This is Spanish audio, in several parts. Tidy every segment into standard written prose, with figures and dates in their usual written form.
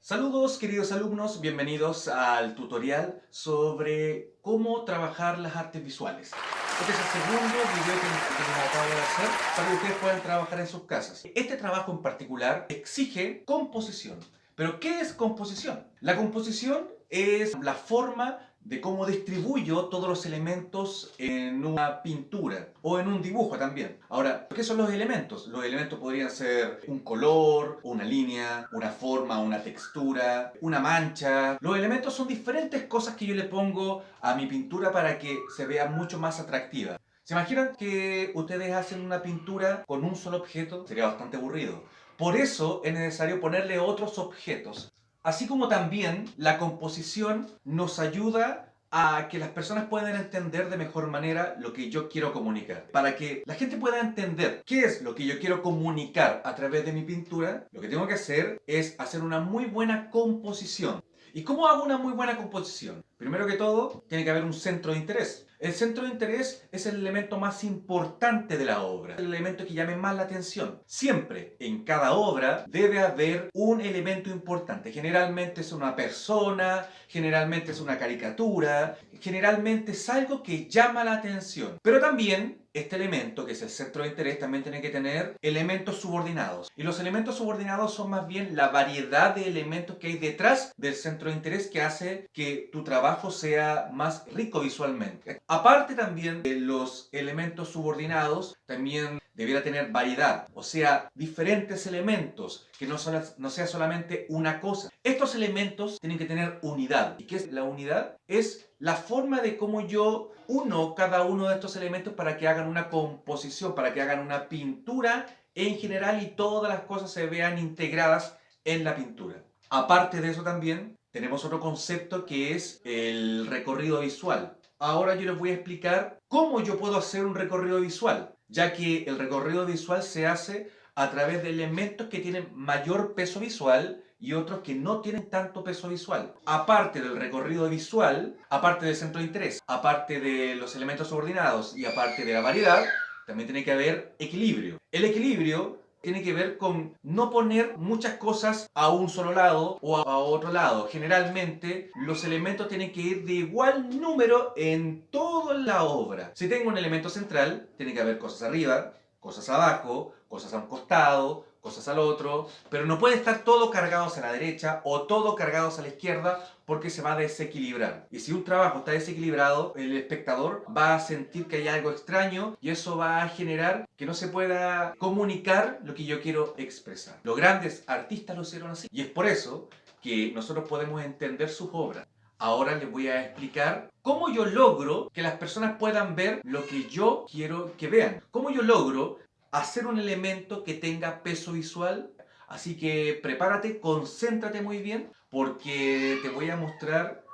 Saludos queridos alumnos, bienvenidos al tutorial sobre cómo trabajar las artes visuales. Este es el segundo video que les acabo de hacer para que ustedes puedan trabajar en sus casas. Este trabajo en particular exige composición. ¿Pero qué es composición? La composición es la forma de cómo distribuyo todos los elementos en una pintura o en un dibujo también. Ahora, ¿qué son los elementos? Los elementos podrían ser un color, una línea, una forma, una textura, una mancha. Los elementos son diferentes cosas que yo le pongo a mi pintura para que se vea mucho más atractiva. ¿Se imaginan que ustedes hacen una pintura con un solo objeto? Sería bastante aburrido. Por eso es necesario ponerle otros objetos. Así como también la composición nos ayuda a que las personas puedan entender de mejor manera lo que yo quiero comunicar. Para que la gente pueda entender qué es lo que yo quiero comunicar a través de mi pintura, lo que tengo que hacer es hacer una muy buena composición. ¿Y cómo hago una muy buena composición? Primero que todo, tiene que haber un centro de interés. El centro de interés es el elemento más importante de la obra, el elemento que llame más la atención. Siempre, en cada obra, debe haber un elemento importante. Generalmente es una persona, generalmente es una caricatura, generalmente es algo que llama la atención. Pero también, este elemento, que es el centro de interés, también tiene que tener elementos subordinados. Y los elementos subordinados son más bien la variedad de elementos que hay detrás del centro de interés que hace que tu trabajo sea más rico visualmente. Aparte también de los elementos subordinados, también debiera tener variedad, o sea, diferentes elementos, que no sea solamente una cosa. Estos elementos tienen que tener unidad. ¿Y qué es la unidad? Es la forma de cómo yo uno cada uno de estos elementos para que hagan una composición, para que hagan una pintura en general y todas las cosas se vean integradas en la pintura. Aparte de eso también tenemos otro concepto que es el recorrido visual. Ahora yo les voy a explicar cómo yo puedo hacer un recorrido visual, ya que el recorrido visual se hace a través de elementos que tienen mayor peso visual y otros que no tienen tanto peso visual. Aparte del recorrido visual, aparte del centro de interés, aparte de los elementos subordinados y aparte de la variedad, también tiene que haber equilibrio. El equilibrio tiene que ver con no poner muchas cosas a un solo lado o a otro lado. Generalmente los elementos tienen que ir de igual número en toda la obra. Si tengo un elemento central, tiene que haber cosas arriba, cosas abajo, cosas a un costado, cosas al otro, pero no puede estar todo cargados a la derecha o todo cargados a la izquierda porque se va a desequilibrar. Y si un trabajo está desequilibrado, el espectador va a sentir que hay algo extraño y eso va a generar que no se pueda comunicar lo que yo quiero expresar. Los grandes artistas lo hicieron así y es por eso que nosotros podemos entender sus obras. Ahora les voy a explicar cómo yo logro que las personas puedan ver lo que yo quiero que vean. Cómo yo logro hacer un elemento que tenga peso visual. Así que prepárate, concéntrate muy bien, porque te voy a mostrar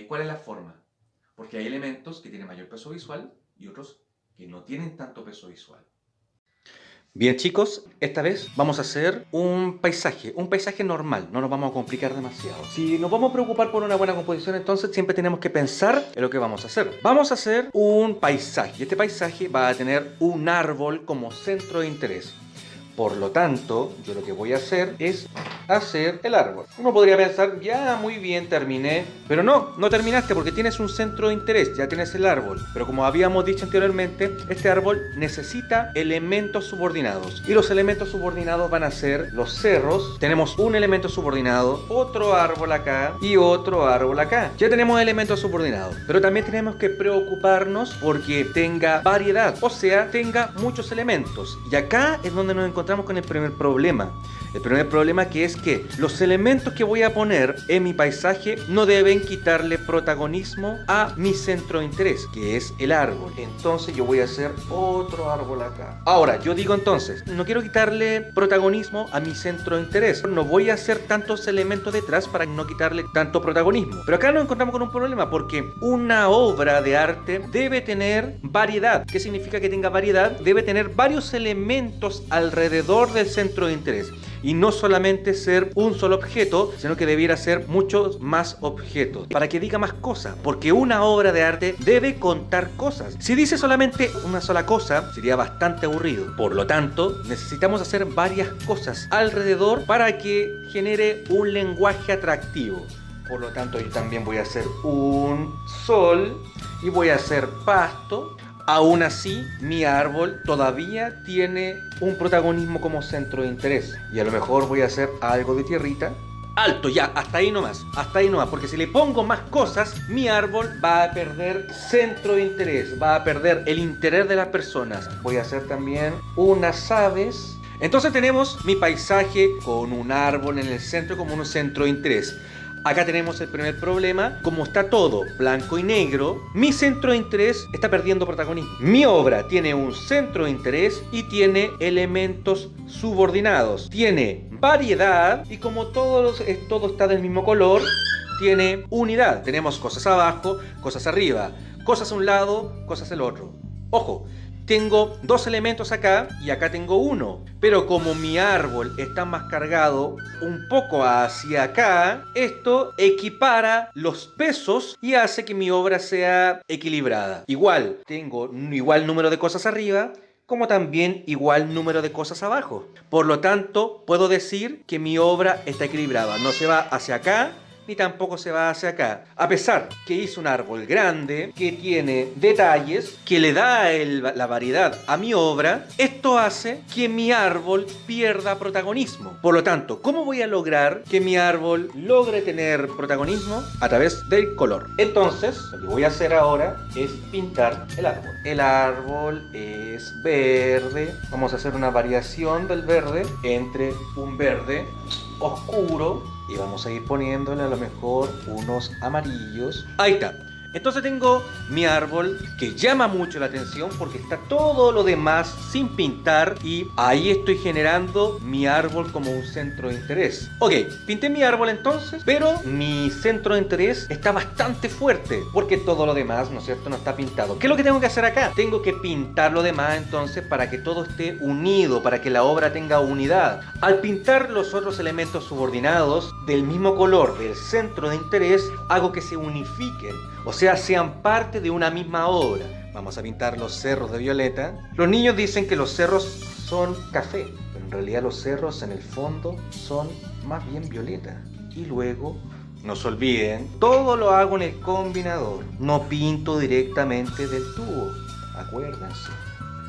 cuál es la forma. Porque hay elementos que tienen mayor peso visual y otros que no tienen tanto peso visual. Bien chicos, esta vez vamos a hacer un paisaje normal, no nos vamos a complicar demasiado. Si nos vamos a preocupar por una buena composición, entonces siempre tenemos que pensar en lo que vamos a hacer. Vamos a hacer un paisaje, y este paisaje va a tener un árbol como centro de interés. Por lo tanto, yo lo que voy a hacer es hacer el árbol. Uno podría pensar, ya muy bien, terminé. Pero no terminaste porque tienes un centro de interés, ya tienes el árbol. Pero como habíamos dicho anteriormente, este árbol necesita elementos subordinados. Y los elementos subordinados van a ser los cerros. Tenemos un elemento subordinado, otro árbol acá y otro árbol acá. Ya tenemos elementos subordinados. Pero también tenemos que preocuparnos porque tenga variedad, o sea, tenga muchos elementos. Y acá es donde nos encontramos con el primer problema. El primer problema que es que los elementos que voy a poner en mi paisaje no deben quitarle protagonismo a mi centro de interés, que es el árbol. Entonces yo voy a hacer otro árbol acá. Ahora, yo digo entonces, no quiero quitarle protagonismo a mi centro de interés. No voy a hacer tantos elementos detrás para no quitarle tanto protagonismo. Pero acá nos encontramos con un problema porque una obra de arte debe tener variedad. ¿Qué significa que tenga variedad? Debe tener varios elementos alrededor del centro de interés. y no solamente ser un solo objeto, sino que debiera ser muchos más objetos, para que diga más cosas, porque una obra de arte debe contar cosas. Si dice solamente una sola cosa, sería bastante aburrido. Por lo tanto, necesitamos hacer varias cosas alrededor para que genere un lenguaje atractivo. Por lo tanto, yo también voy a hacer un sol y voy a hacer pasto. Aún así, mi árbol todavía tiene un protagonismo como centro de interés. Y a lo mejor voy a hacer algo de tierrita. Alto, ya, hasta ahí nomás, porque si le pongo más cosas, mi árbol va a perder centro de interés, va a perder el interés de las personas. Voy a hacer también unas aves. Entonces tenemos mi paisaje con un árbol en el centro como un centro de interés. Acá tenemos el primer problema. Como está todo blanco y negro, mi centro de interés está perdiendo protagonismo. Mi obra tiene un centro de interés y tiene elementos subordinados. Tiene variedad y como todo está del mismo color, tiene unidad. Tenemos cosas abajo, cosas arriba, cosas a un lado, cosas al otro. Ojo, tengo dos elementos acá y acá tengo uno. Pero como mi árbol está más cargado un poco hacia acá, esto equipara los pesos y hace que mi obra sea equilibrada. Igual, tengo igual número de cosas arriba, como también igual número de cosas abajo. Por lo tanto, puedo decir que mi obra está equilibrada. No se va hacia acá, ni tampoco se va hacia acá. A pesar que hice un árbol grande, que tiene detalles, que le da la variedad a mi obra, esto hace que mi árbol pierda protagonismo. Por lo tanto, ¿cómo voy a lograr que mi árbol logre tener protagonismo? A través del color. Entonces, lo que voy a hacer ahora es pintar el árbol. El árbol es verde. Vamos a hacer una variación del verde entre un verde oscuro y vamos a ir poniéndole a lo mejor unos amarillos. Ahí está. Entonces tengo mi árbol que llama mucho la atención porque está todo lo demás sin pintar y ahí estoy generando mi árbol como un centro de interés. Ok, pinté mi árbol entonces, pero mi centro de interés está bastante fuerte porque todo lo demás, ¿no es cierto?, no está pintado. ¿Qué es lo que tengo que hacer acá? Tengo que pintar lo demás entonces para que todo esté unido, para que la obra tenga unidad. Al pintar los otros elementos subordinados del mismo color del centro de interés, hago que se unifiquen. O sea, sean parte de una misma obra. Vamos a pintar los cerros de violeta. Los niños dicen que los cerros son café, pero en realidad los cerros en el fondo son más bien violeta. Y luego, no se olviden, todo lo hago en el combinador. No pinto directamente del tubo, acuérdense.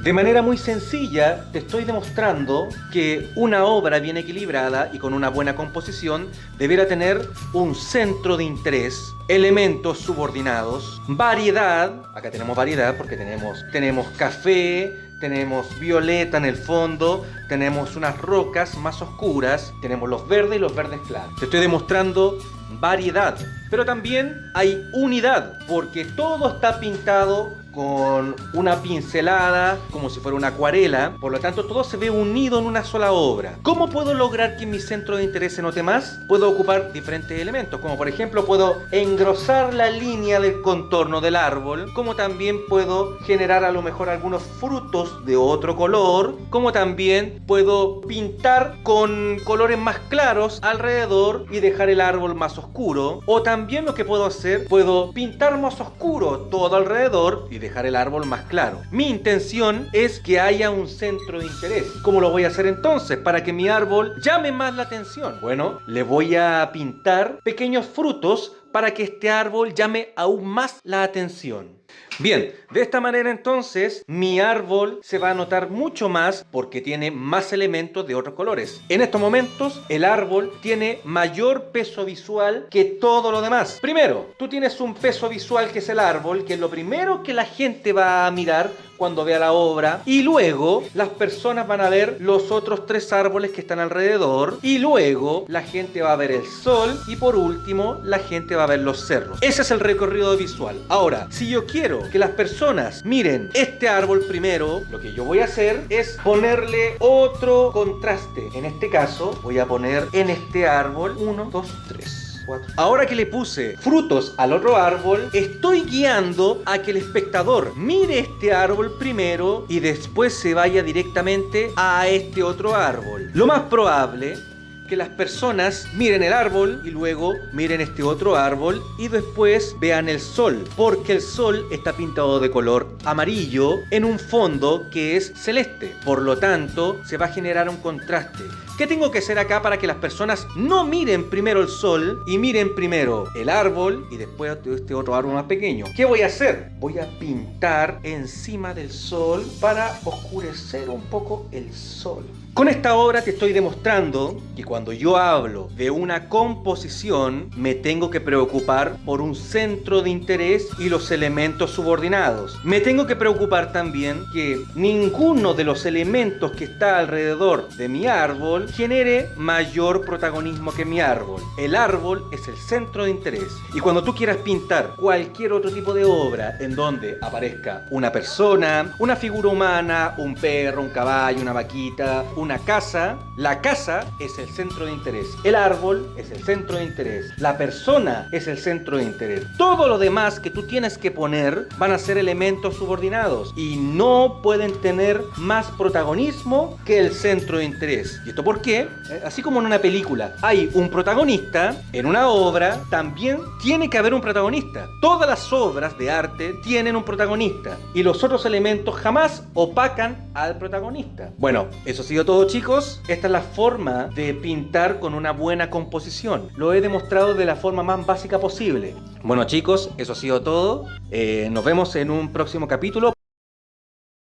De manera muy sencilla, te estoy demostrando que una obra bien equilibrada y con una buena composición deberá tener un centro de interés, elementos subordinados, variedad. Acá tenemos variedad porque tenemos café, tenemos violeta en el fondo, tenemos unas rocas más oscuras, tenemos los verdes y los verdes claros. Te estoy demostrando variedad, pero también hay unidad porque todo está pintado con una pincelada, como si fuera una acuarela. Por lo tanto, todo se ve unido en una sola obra. ¿Cómo puedo lograr que mi centro de interés se note más? Puedo ocupar diferentes elementos, como por ejemplo puedo engrosar la línea del contorno del árbol, como también puedo generar a lo mejor algunos frutos de otro color, como también puedo pintar con colores más claros alrededor y dejar el árbol más oscuro. O también lo que puedo hacer, puedo pintar más oscuro todo alrededor y dejar el árbol más claro. Mi intención es que haya un centro de interés. ¿Cómo lo voy a hacer entonces para que mi árbol llame más la atención? Bueno, le voy a pintar pequeños frutos para que este árbol llame aún más la atención. Bien, de esta manera entonces mi árbol se va a notar mucho más porque tiene más elementos de otros colores. En estos momentos el árbol tiene mayor peso visual que todo lo demás. Primero, tú tienes un peso visual que es el árbol, que es lo primero que la gente va a mirar cuando vea la obra, y luego las personas van a ver los otros tres árboles que están alrededor, y luego la gente va a ver el sol, y por último la gente va a ver los cerros. Ese es el recorrido visual. Ahora, si yo quiero que las personas miren este árbol primero, lo que yo voy a hacer es ponerle otro contraste. En este caso voy a poner en este árbol 1, 2, 3. 4. Ahora que le puse frutos al otro árbol, estoy guiando a que el espectador mire este árbol primero y después se vaya directamente a este otro árbol. Lo más probable que las personas miren el árbol y luego miren este otro árbol y después vean el sol, porque el sol está pintado de color amarillo en un fondo que es celeste. Por lo tanto, se va a generar un contraste. ¿Qué tengo que hacer acá para que las personas no miren primero el sol y miren primero el árbol y después este otro árbol más pequeño? ¿Qué voy a hacer? Voy a pintar encima del sol para oscurecer un poco el sol. Con esta obra te estoy demostrando que cuando yo hablo de una composición me tengo que preocupar por un centro de interés y los elementos subordinados. Me tengo que preocupar también que ninguno de los elementos que está alrededor de mi árbol genere mayor protagonismo que mi árbol. El árbol es el centro de interés. Y cuando tú quieras pintar cualquier otro tipo de obra en donde aparezca una persona, una figura humana, un perro, un caballo, una vaquita, una casa, la casa es el centro de interés. El árbol es el centro de interés. La persona es el centro de interés. Todo lo demás que tú tienes que poner van a ser elementos subordinados y no pueden tener más protagonismo que el centro de interés. ¿Y esto por qué? Así como en una película hay un protagonista, en una obra también tiene que haber un protagonista. Todas las obras de arte tienen un protagonista y los otros elementos jamás opacan al protagonista. Bueno, eso ha sido todo, chicos. Esta es la forma de pintar con una buena composición. Lo he demostrado de la forma más básica posible. Bueno, chicos, eso ha sido todo. Nos vemos en un próximo capítulo.